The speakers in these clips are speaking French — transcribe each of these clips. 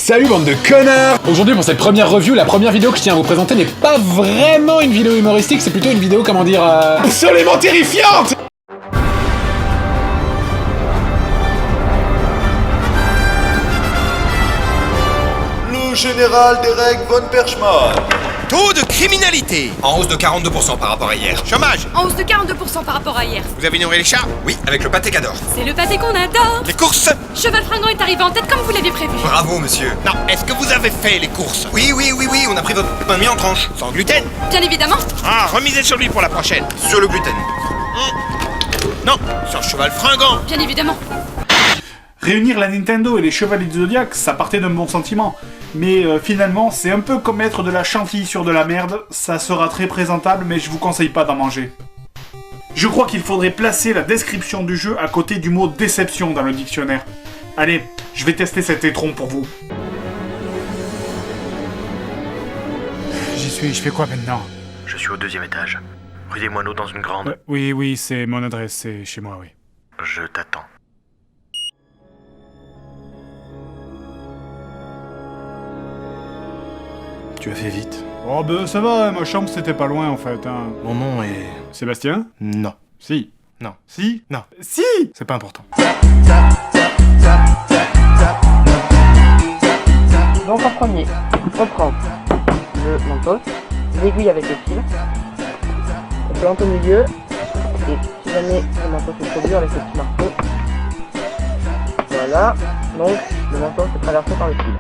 Salut bande de connards! Aujourd'hui pour cette première review, la première vidéo que je tiens à vous présenter n'est pas vraiment une vidéo humoristique, c'est plutôt une vidéo, comment dire, absolument terrifiante! Le général Derek von Perchman. Taux de criminalité en hausse de 42% par rapport à hier. Chômage En hausse de 42% par rapport à hier. Vous avez nourri les chats? Oui, avec le pâté Cador. C'est le pâté qu'on adore. Les courses? Cheval Fringant est arrivé en tête comme vous l'aviez prévu. Bravo, monsieur. Non, est-ce que vous avez fait les courses? Oui, on a pris votre pain de mie en tranches. Sans gluten? Bien évidemment. Ah, remisez sur lui pour la prochaine. Sur le gluten. Non, sur Cheval Fringant. Bien évidemment. Réunir la Nintendo et les Chevaliers du Zodiac, ça partait d'un bon sentiment. Mais finalement, c'est un peu comme mettre de la chantilly sur de la merde, ça sera très présentable, mais je vous conseille pas d'en manger. Je crois qu'il faudrait placer la description du jeu à côté du mot déception dans le dictionnaire. Allez, je vais tester cet étron pour vous. J'y suis, je fais quoi maintenant? Je suis au 2e étage. Rue des Moineaux dans une grande. Oui, c'est mon adresse, c'est chez moi, oui. Je t'attends. Tu as fait vite. Oh ben ça va, ma chambre c'était pas loin en fait, hein. Mon nom est... Sébastien? Non. Si. Non. Si? Non. Si! C'est pas important. Donc en premier, on prend le manteau, l'aiguille avec le fil, on plante au milieu, et si jamais le manteau fait trop dur avec le petit marteau, voilà, donc le manteau se traversé par le fil.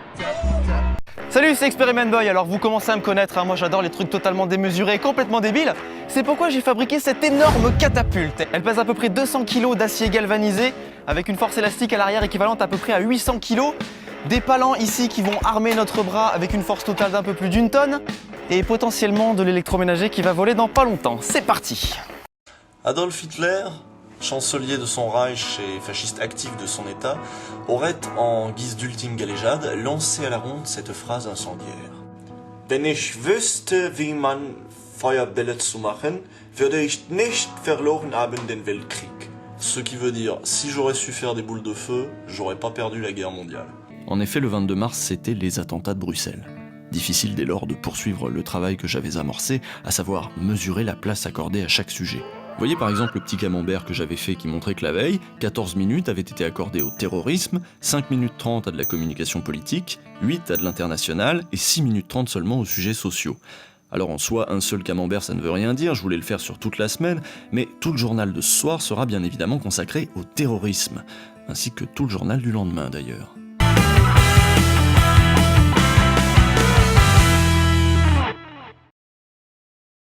Salut, c'est Experiment Boy. Alors vous commencez à me connaître, hein. Moi j'adore les trucs totalement démesurés, complètement débiles. C'est pourquoi j'ai fabriqué cette énorme catapulte. Elle pèse à peu près 200 kg d'acier galvanisé, avec une force élastique à l'arrière équivalente à peu près à 800 kg. Des palans ici qui vont armer notre bras avec une force totale d'un peu plus d'1 tonne. Et potentiellement de l'électroménager qui va voler dans pas longtemps. C'est parti. Adolf Hitler, chancelier de son Reich et fasciste actif de son État, aurait, en guise d'ultime galéjade, lancé à la ronde cette phrase incendiaire. Wenn ich wüsste, wie man Feuerbälle zu machen, würde ich nicht verloren haben den Weltkrieg. Ce qui veut dire, si j'aurais su faire des boules de feu, j'aurais pas perdu la guerre mondiale. En effet, le 22 mars, c'était les attentats de Bruxelles. Difficile dès lors de poursuivre le travail que j'avais amorcé, à savoir mesurer la place accordée à chaque sujet. Voyez par exemple le petit camembert que j'avais fait qui montrait que la veille, 14 minutes avaient été accordées au terrorisme, 5 minutes 30 à de la communication politique, 8 à de l'international et 6 minutes 30 seulement aux sujets sociaux. Alors en soi, un seul camembert ça ne veut rien dire, je voulais le faire sur toute la semaine, mais tout le journal de ce soir sera bien évidemment consacré au terrorisme, ainsi que tout le journal du lendemain d'ailleurs.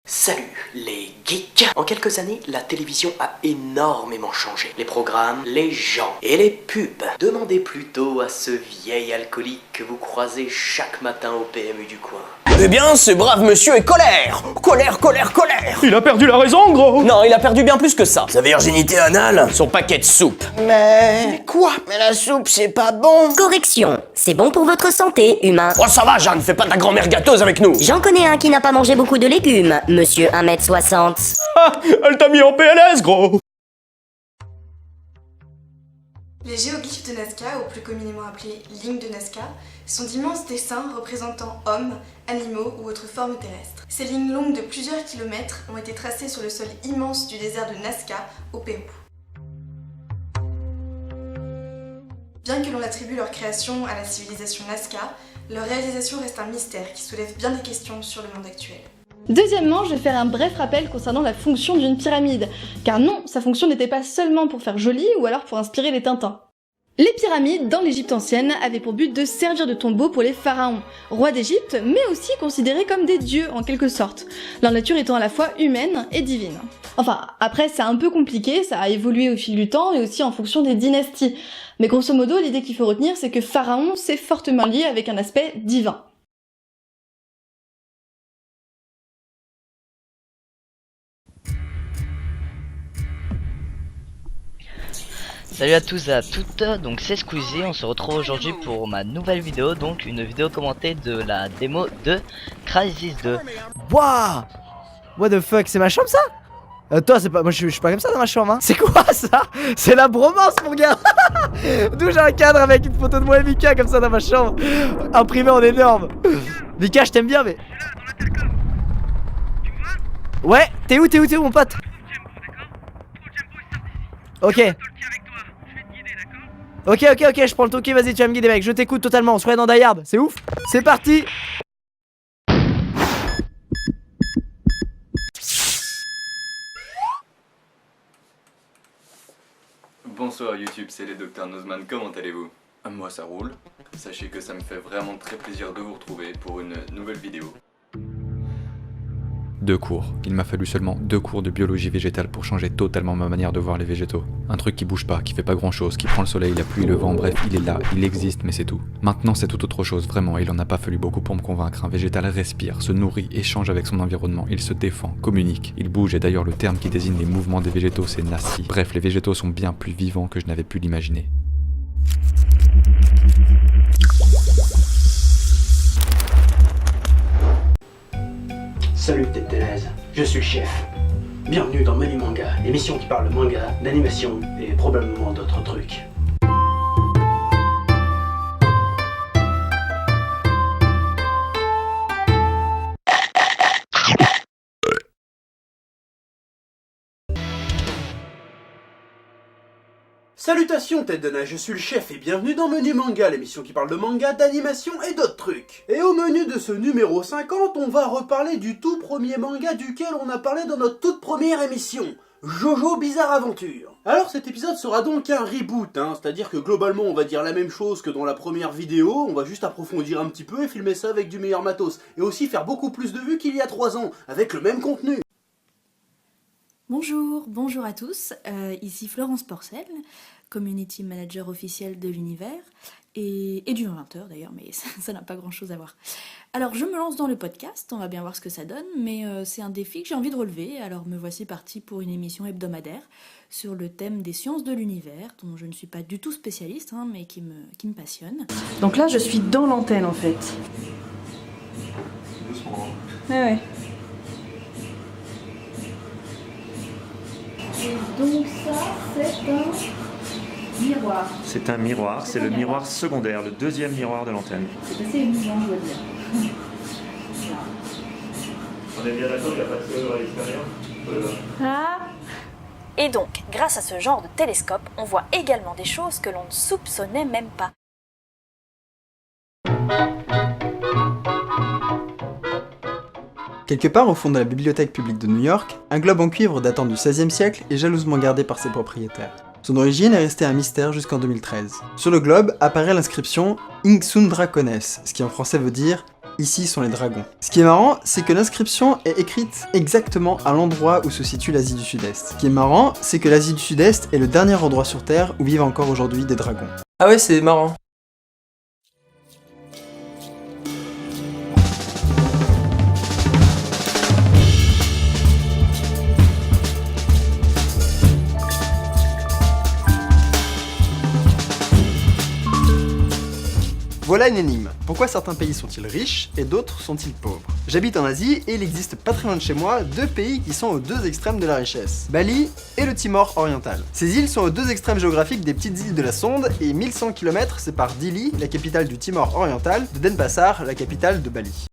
Salut les geeks! En quelques années, la télévision a énormément changé. Les programmes, les gens et les pubs. Demandez plutôt à ce vieil alcoolique que vous croisez chaque matin au PMU du coin. Eh bien, ce brave monsieur est colère. Colère. Il a perdu la raison, gros! Non, il a perdu bien plus que ça. Sa virginité anale, son paquet de soupe. Mais quoi? Mais la soupe, c'est pas bon. Correction, c'est bon pour votre santé, humain. Oh ça va, Jeanne, fais pas ta grand-mère gâteuse avec nous. J'en connais un qui n'a pas mangé beaucoup de légumes, monsieur 1m60. Ah, elle t'a mis en PLS, gros. Les géoglyphes de Nazca, ou plus communément appelés lignes de Nazca, sont d'immenses dessins représentant hommes, animaux ou autres formes terrestres. Ces lignes longues de plusieurs kilomètres ont été tracées sur le sol immense du désert de Nazca, au Pérou. Bien que l'on attribue leur création à la civilisation Nazca, leur réalisation reste un mystère qui soulève bien des questions sur le monde actuel. Deuxièmement, je vais faire un bref rappel concernant la fonction d'une pyramide, car non, sa fonction n'était pas seulement pour faire joli ou alors pour inspirer les Tintins. Les pyramides, dans l'Égypte ancienne, avaient pour but de servir de tombeau pour les pharaons, rois d'Égypte, mais aussi considérés comme des dieux en quelque sorte, leur nature étant à la fois humaine et divine. Enfin, après c'est un peu compliqué, ça a évolué au fil du temps et aussi en fonction des dynasties, mais grosso modo l'idée qu'il faut retenir c'est que pharaon c'est fortement lié avec un aspect divin. Salut à tous et à toutes, donc c'est Squeezie, on se retrouve aujourd'hui pour ma nouvelle vidéo, donc une vidéo commentée de la démo de Crysis 2. Wouah! What the fuck, c'est ma chambre ça? Toi, c'est pas. Moi, je suis pas comme ça dans ma chambre, hein. C'est quoi ça? C'est la bromance, mon gars. D'où j'ai un cadre avec une photo de moi et Mika comme ça dans ma chambre, imprimé en énorme. Mika, je t'aime bien, mais. Ouais, t'es où, mon pote? Ok. Ok, je prends le toki, vas-y, tu vas me guider, mec. Je t'écoute totalement, on se croit dans Die Hard, c'est ouf. C'est parti. Bonsoir YouTube, c'est les Dr Nozman, comment allez-vous? Moi ça roule. Sachez que ça me fait vraiment très plaisir de vous retrouver pour une nouvelle vidéo. 2 cours. Il m'a fallu seulement 2 cours de biologie végétale pour changer totalement ma manière de voir les végétaux. Un truc qui bouge pas, qui fait pas grand chose, qui prend le soleil, la pluie, le vent, bref, il est là, il existe, mais c'est tout. Maintenant c'est tout autre chose, vraiment, il en a pas fallu beaucoup pour me convaincre. Un végétal respire, se nourrit, échange avec son environnement, il se défend, communique, il bouge, et d'ailleurs le terme qui désigne les mouvements des végétaux c'est nasci. Bref, les végétaux sont bien plus vivants que je n'avais pu l'imaginer. Salut Tête Thérèse, je suis le chef. Bienvenue dans Menu Manga, l'émission qui parle de manga, d'animation et probablement d'autres trucs. Salutations tête de nage, je suis le chef et bienvenue dans Menu Manga, l'émission qui parle de manga, d'animation et d'autres trucs. Et au menu de ce numéro 50, on va reparler du tout premier manga duquel on a parlé dans notre toute première émission, Jojo Bizarre Aventure. Alors cet épisode sera donc un reboot, c'est-à-dire que globalement on va dire la même chose que dans la première vidéo, on va juste approfondir un petit peu et filmer ça avec du meilleur matos, et aussi faire beaucoup plus de vues qu'il y a 3 ans, avec le même contenu. Bonjour à tous, ici Florence Porcel, community manager officiel de l'univers, et du 20h d'ailleurs, mais ça n'a pas grand chose à voir. Alors je me lance dans le podcast, on va bien voir ce que ça donne, mais c'est un défi que j'ai envie de relever, alors me voici partie pour une émission hebdomadaire sur le thème des sciences de l'univers, dont je ne suis pas du tout spécialiste, mais qui me passionne. Donc là je suis dans l'antenne en fait. Ouais. Et donc ça, c'est un miroir. C'est un miroir, c'est le miroir secondaire, le deuxième miroir de l'antenne. C'est assez émouvant, je dois dire. On est bien d'accord, il n'y a pas de soleil à l'extérieur. Ah. Et donc, grâce à ce genre de télescope, on voit également des choses que l'on ne soupçonnait même pas. Quelque part au fond de la bibliothèque publique de New York, un globe en cuivre datant du XVIe siècle est jalousement gardé par ses propriétaires. Son origine est restée un mystère jusqu'en 2013. Sur le globe apparaît l'inscription Hic sunt dracones, ce qui en français veut dire « Ici sont les dragons ». Ce qui est marrant, c'est que l'inscription est écrite exactement à l'endroit où se situe l'Asie du Sud-Est. Ce qui est marrant, c'est que l'Asie du Sud-Est est le dernier endroit sur Terre où vivent encore aujourd'hui des dragons. Ah ouais, c'est marrant. Voilà une énigme. Pourquoi certains pays sont-ils riches et d'autres sont-ils pauvres? J'habite en Asie et il existe pas très loin de chez moi 2 pays qui sont aux 2 extrêmes de la richesse. Bali et le Timor oriental. Ces îles sont aux 2 extrêmes géographiques des petites îles de la Sonde et 1100 km séparent Dili, la capitale du Timor oriental, de Denpasar, la capitale de Bali.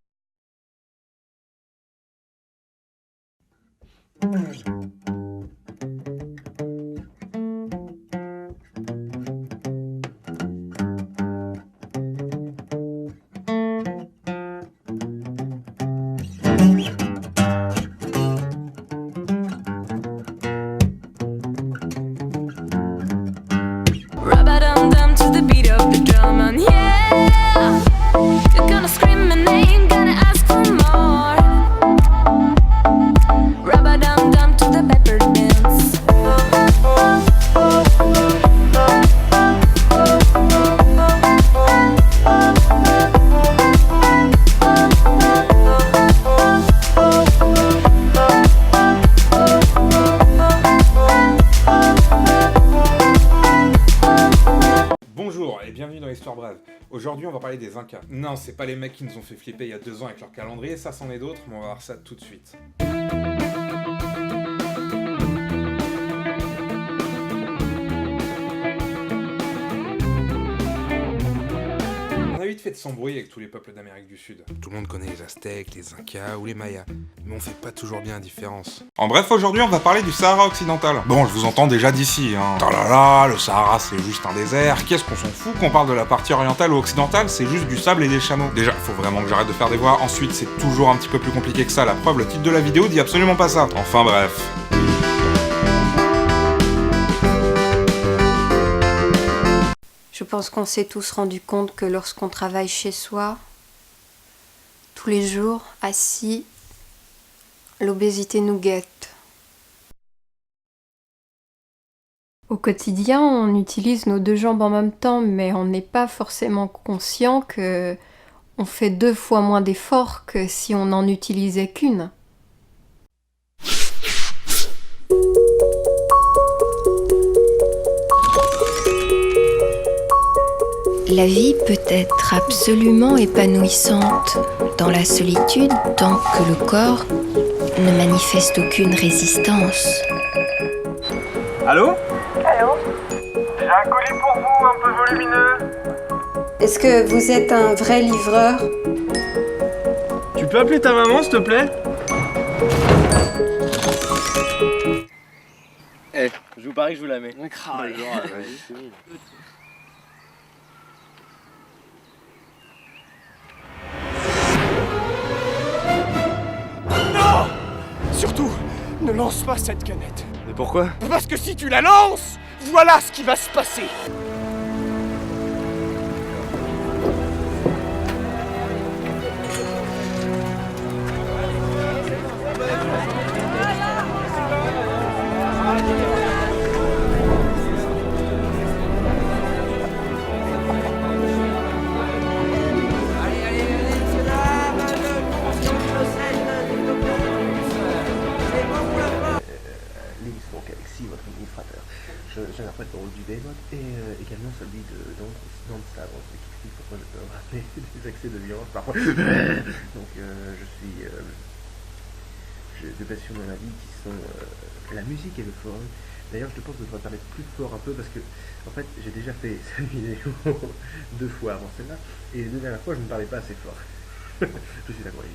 Rub-a-dum-dum to the beat of the drum and yeah, you're gonna scream my name, gonna ask for more. Rub-a-dum-dum to the peppermints. Bonjour et bienvenue dans Histoire Brève. Aujourd'hui on va parler des Incas. Non, c'est pas les mecs qui nous ont fait flipper il y a 2 ans avec leur calendrier, ça c'en est d'autres, mais on va voir ça tout de suite. vite fait de s'embrouiller avec tous les peuples d'Amérique du Sud. Tout le monde connaît les Aztèques, les Incas ou les Mayas, mais on fait pas toujours bien la différence. En bref, aujourd'hui on va parler du Sahara occidental. Bon, je vous entends déjà d'ici, hein. Oh là là, le Sahara c'est juste un désert, qu'est-ce qu'on s'en fout qu'on parle de la partie orientale ou occidentale, c'est juste du sable et des chameaux. Déjà, faut vraiment que j'arrête de faire des voix, ensuite c'est toujours un petit peu plus compliqué que ça, la preuve, le titre de la vidéo dit absolument pas ça. Enfin bref. Je pense qu'on s'est tous rendu compte que lorsqu'on travaille chez soi, tous les jours, assis, l'obésité nous guette. Au quotidien, on utilise nos deux jambes en même temps, mais on n'est pas forcément conscient que on fait 2 fois moins d'efforts que si on n'en utilisait qu'une. La vie peut être absolument épanouissante dans la solitude tant que le corps ne manifeste aucune résistance. Allô? Allô? J'ai un colis pour vous, un peu volumineux. Est-ce que vous êtes un vrai livreur? Tu peux appeler ta maman, s'il te plaît? Eh, je vous parie que je vous la mets. Non! Surtout, ne lance pas cette canette. Mais pourquoi? Parce que si tu la lances, voilà ce qui va se passer. J'interprète le rôle du Behemoth et également celui dans le sabre, ce qui explique pourquoi je peux rappeler des accès de violence parfois. Donc j'ai deux passions dans la vie qui sont la musique et le forum. D'ailleurs je pense que je devrais parler plus fort un peu parce que en fait j'ai déjà fait cette vidéo 2 fois avant celle-là et les 2 dernières fois je ne parlais pas assez fort. Je suis d'accord.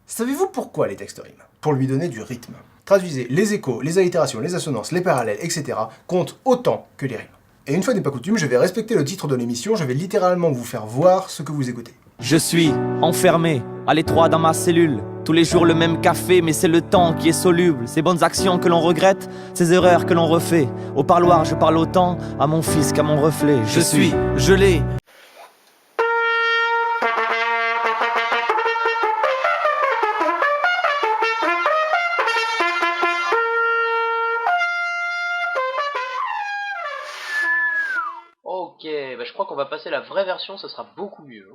Savez-vous pourquoi les textes riment? Pour lui donner du rythme. Traduisez, les échos, les allitérations, les assonances, les parallèles, etc. comptent autant que les rimes. Et une fois n'est pas coutume, je vais respecter le titre de l'émission, je vais littéralement vous faire voir ce que vous écoutez. Je suis enfermé, à l'étroit dans ma cellule. Tous les jours le même café, mais c'est le temps qui est soluble. Ces bonnes actions que l'on regrette, ces erreurs que l'on refait. Au parloir, je parle autant à mon fils qu'à mon reflet. Je suis gelé. Ok, bah je crois qu'on va passer la vraie version, ce sera beaucoup mieux.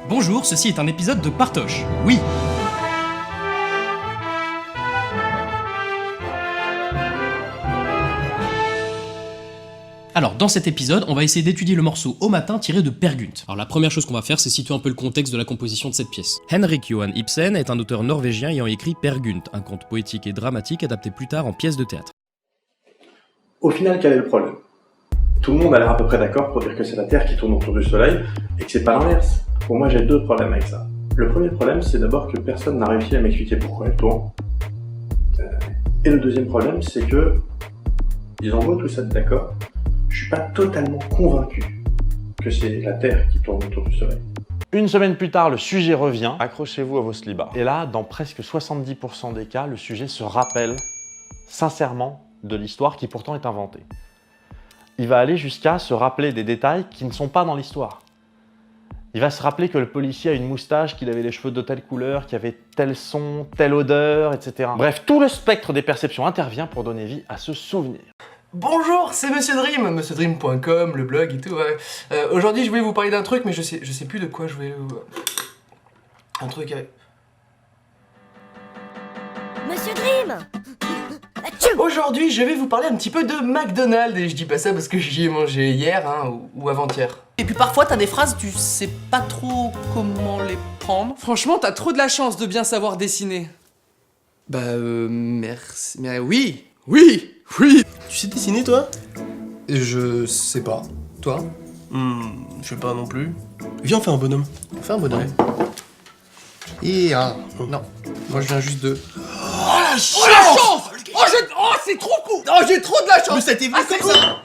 Bonjour, ceci est un épisode de Partoche. Oui. Alors, dans cet épisode, on va essayer d'étudier le morceau Au matin tiré de Per Gynt. Alors, la première chose qu'on va faire, c'est situer un peu le contexte de la composition de cette pièce. Henrik Johan Ibsen est un auteur norvégien ayant écrit Per Gynt, un conte poétique et dramatique adapté plus tard en pièce de théâtre. Au final, quel est le problème? Tout le monde a l'air à peu près d'accord pour dire que c'est la Terre qui tourne autour du Soleil et que c'est pas l'inverse. Pour moi, j'ai 2 problèmes avec ça. Le premier problème, c'est d'abord que personne n'a réussi à m'expliquer pourquoi elle tourne. Et le deuxième problème, c'est que ils ont beau tout ça d'accord, je suis pas totalement convaincu que c'est la Terre qui tourne autour du Soleil. Une semaine plus tard, le sujet revient, accrochez-vous à vos slibards. Et là, dans presque 70% des cas, le sujet se rappelle sincèrement de l'histoire qui pourtant est inventée. Il va aller jusqu'à se rappeler des détails qui ne sont pas dans l'histoire. Il va se rappeler que le policier a une moustache, qu'il avait les cheveux de telle couleur, qu'il y avait tel son, telle odeur, etc. Bref, tout le spectre des perceptions intervient pour donner vie à ce souvenir. Bonjour, c'est Monsieur Dream, monsieurdream.com, le blog et tout. Ouais. Aujourd'hui, je voulais vous parler d'un truc, mais je sais plus de quoi je voulais vous... Un truc avec... Monsieur Dream! Aujourd'hui, je vais vous parler un petit peu de McDonald's, et je dis pas ça parce que j'y ai mangé hier, hein, ou avant-hier. Et puis parfois t'as des phrases, tu sais pas trop comment les prendre. Franchement, t'as trop de la chance de bien savoir dessiner. Merci. Mais oui. Tu sais dessiner, toi? Je sais pas. Toi? Je sais pas non plus. Viens, on fait un bonhomme. Fais un bonhomme. Et non. Moi je viens juste de... Oh la chance! Oh, c'est trop cool! Oh, j'ai trop de la chance! Mais ça t'est venu comme ça!